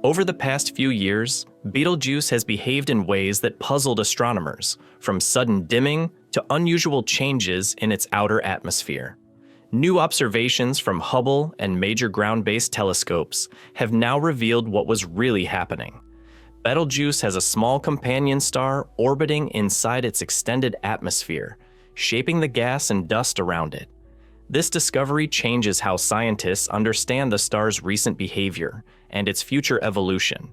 Over the past few years, Betelgeuse has behaved in ways that puzzled astronomers, from sudden dimming to unusual changes in its outer atmosphere. New observations from Hubble and major ground-based telescopes have now revealed what was really happening. Betelgeuse has a small companion star orbiting inside its extended atmosphere, shaping the gas and dust around it. This discovery changes how scientists understand the star's recent behavior and its future evolution.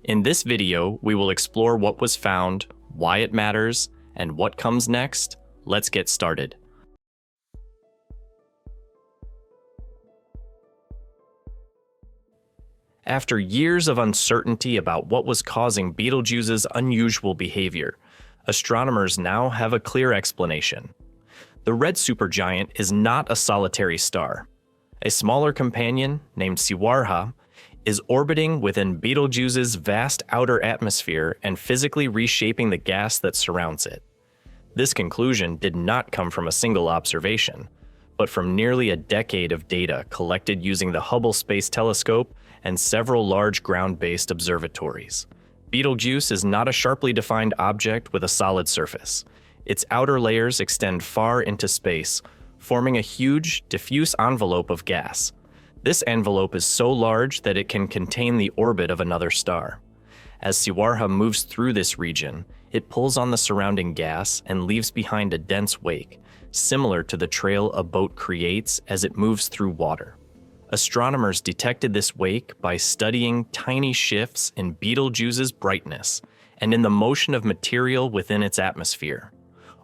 In this video, we will explore what was found, why it matters, and what comes next. Let's get started. After years of uncertainty about what was causing Betelgeuse's unusual behavior, astronomers now have a clear explanation. The red supergiant is not a solitary star. A smaller companion, named Siwarha, is orbiting within Betelgeuse's vast outer atmosphere and physically reshaping the gas that surrounds it. This conclusion did not come from a single observation, but from nearly a decade of data collected using the Hubble Space Telescope and several large ground-based observatories. Betelgeuse is not a sharply defined object with a solid surface. Its outer layers extend far into space, forming a huge, diffuse envelope of gas. This envelope is so large that it can contain the orbit of another star. As Siwarha moves through this region, it pulls on the surrounding gas and leaves behind a dense wake, similar to the trail a boat creates as it moves through water. Astronomers detected this wake by studying tiny shifts in Betelgeuse's brightness and in the motion of material within its atmosphere.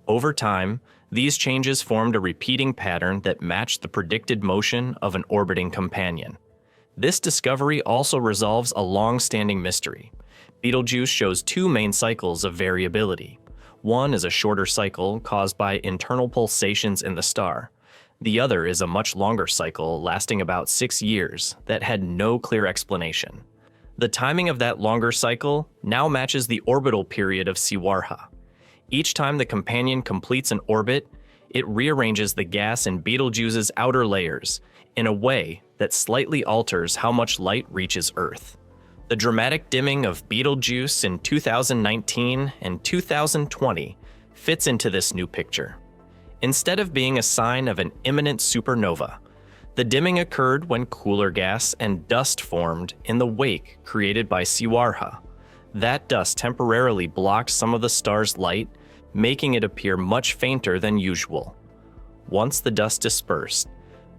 Over time, these changes formed a repeating pattern that matched the predicted motion of an orbiting companion. This discovery also resolves a long-standing mystery. Betelgeuse shows two main cycles of variability. One is a shorter cycle caused by internal pulsations in the star. The other is a much longer cycle lasting about 6 years that had no clear explanation. The timing of that longer cycle now matches the orbital period of Siwarha. Each time the companion completes an orbit, it rearranges the gas in Betelgeuse's outer layers in a way that slightly alters how much light reaches Earth. The dramatic dimming of Betelgeuse in 2019 and 2020 fits into this new picture. Instead of being a sign of an imminent supernova, the dimming occurred when cooler gas and dust formed in the wake created by Siwarha. That dust temporarily blocked some of the star's light, making it appear much fainter than usual. Once the dust dispersed,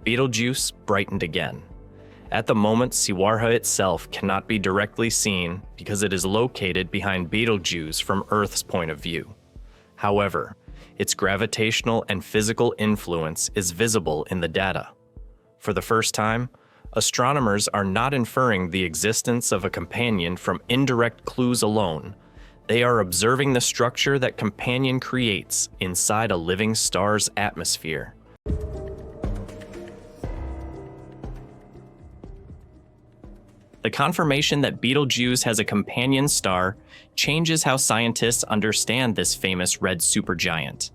Betelgeuse brightened again. At the moment, Siwarha itself cannot be directly seen because it is located behind Betelgeuse from Earth's point of view. However, its gravitational and physical influence is visible in the data. For the first time, astronomers are not inferring the existence of a companion from indirect clues alone. They are observing the structure that companion creates inside a living star's atmosphere. The confirmation that Betelgeuse has a companion star changes how scientists understand this famous red supergiant.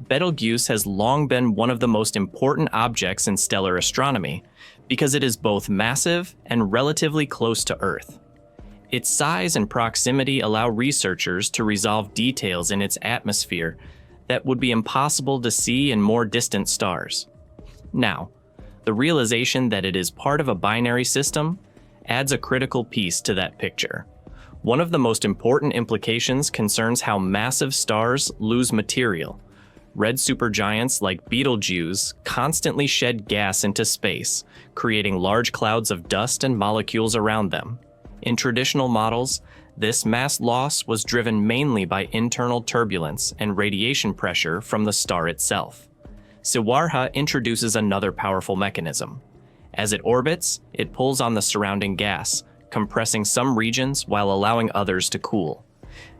Betelgeuse has long been one of the most important objects in stellar astronomy because it is both massive and relatively close to Earth. Its size and proximity allow researchers to resolve details in its atmosphere that would be impossible to see in more distant stars. Now, the realization that it is part of a binary system adds a critical piece to that picture. One of the most important implications concerns how massive stars lose material. Red supergiants like Betelgeuse constantly shed gas into space, creating large clouds of dust and molecules around them. In traditional models, this mass loss was driven mainly by internal turbulence and radiation pressure from the star itself. Siwarha introduces another powerful mechanism. As it orbits, it pulls on the surrounding gas, compressing some regions while allowing others to cool.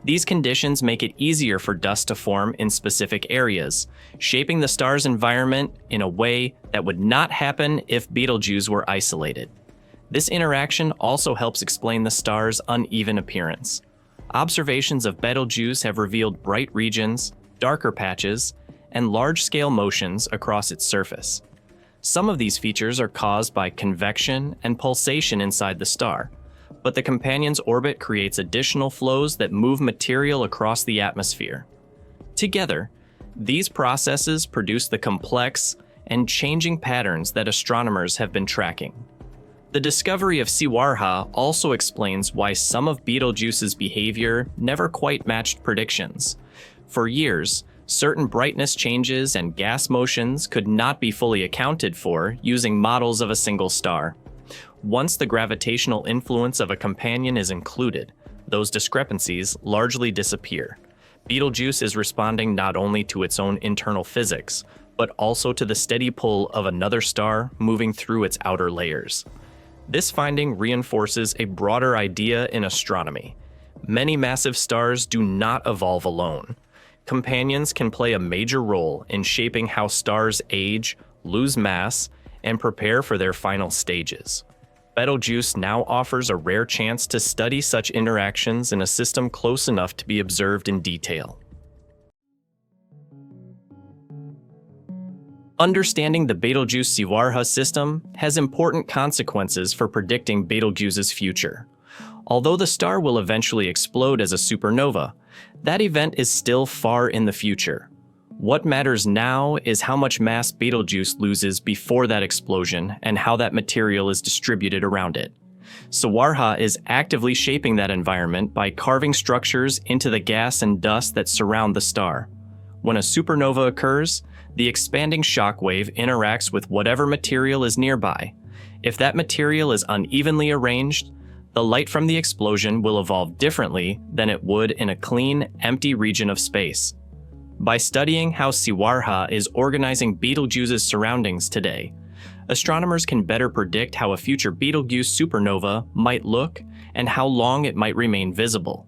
These conditions make it easier for dust to form in specific areas, shaping the star's environment in a way that would not happen if Betelgeuse were isolated. This interaction also helps explain the star's uneven appearance. Observations of Betelgeuse have revealed bright regions, darker patches, and large-scale motions across its surface. Some of these features are caused by convection and pulsation inside the star, but the companion's orbit creates additional flows that move material across the atmosphere. Together, these processes produce the complex and changing patterns that astronomers have been tracking. The discovery of Siwarha also explains why some of Betelgeuse's behavior never quite matched predictions. For years, certain brightness changes and gas motions could not be fully accounted for using models of a single star. Once the gravitational influence of a companion is included, those discrepancies largely disappear. Betelgeuse is responding not only to its own internal physics, but also to the steady pull of another star moving through its outer layers. This finding reinforces a broader idea in astronomy. Many massive stars do not evolve alone. Companions can play a major role in shaping how stars age, lose mass, and prepare for their final stages. Betelgeuse now offers a rare chance to study such interactions in a system close enough to be observed in detail. Understanding the Betelgeuse-Siwarha system has important consequences for predicting Betelgeuse's future. Although the star will eventually explode as a supernova, that event is still far in the future. What matters now is how much mass Betelgeuse loses before that explosion and how that material is distributed around it. Siwarha is actively shaping that environment by carving structures into the gas and dust that surround the star. When a supernova occurs, the expanding shockwave interacts with whatever material is nearby. If that material is unevenly arranged, the light from the explosion will evolve differently than it would in a clean, empty region of space. By studying how Siwarha is organizing Betelgeuse's surroundings today, astronomers can better predict how a future Betelgeuse supernova might look and how long it might remain visible.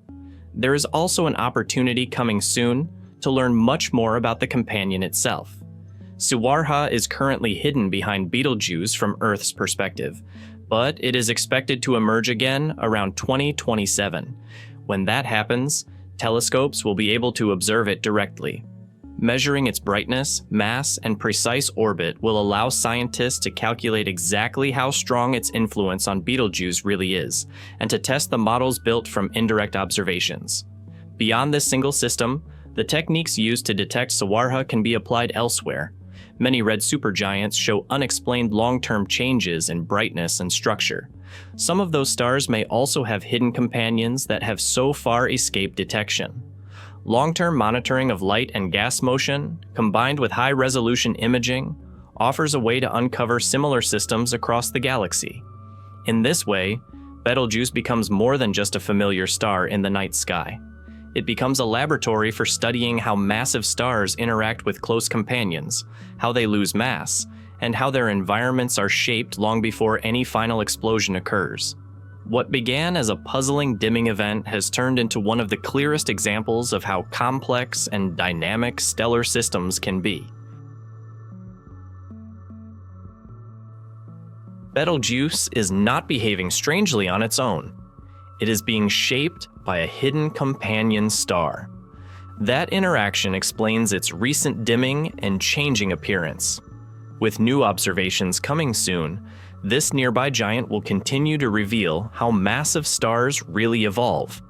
There is also an opportunity coming soon to learn much more about the companion itself. Siwarha is currently hidden behind Betelgeuse from Earth's perspective, but it is expected to emerge again around 2027. When that happens, telescopes will be able to observe it directly. Measuring its brightness, mass, and precise orbit will allow scientists to calculate exactly how strong its influence on Betelgeuse really is, and to test the models built from indirect observations. Beyond this single system, the techniques used to detect Siwarha can be applied elsewhere. Many red supergiants show unexplained long-term changes in brightness and structure. Some of those stars may also have hidden companions that have so far escaped detection. Long-term monitoring of light and gas motion, combined with high-resolution imaging, offers a way to uncover similar systems across the galaxy. In this way, Betelgeuse becomes more than just a familiar star in the night sky. It becomes a laboratory for studying how massive stars interact with close companions, how they lose mass, and how their environments are shaped long before any final explosion occurs. What began as a puzzling dimming event has turned into one of the clearest examples of how complex and dynamic stellar systems can be. Betelgeuse is not behaving strangely on its own. It is being shaped by a hidden companion star. That interaction explains its recent dimming and changing appearance. With new observations coming soon, this nearby giant will continue to reveal how massive stars really evolve.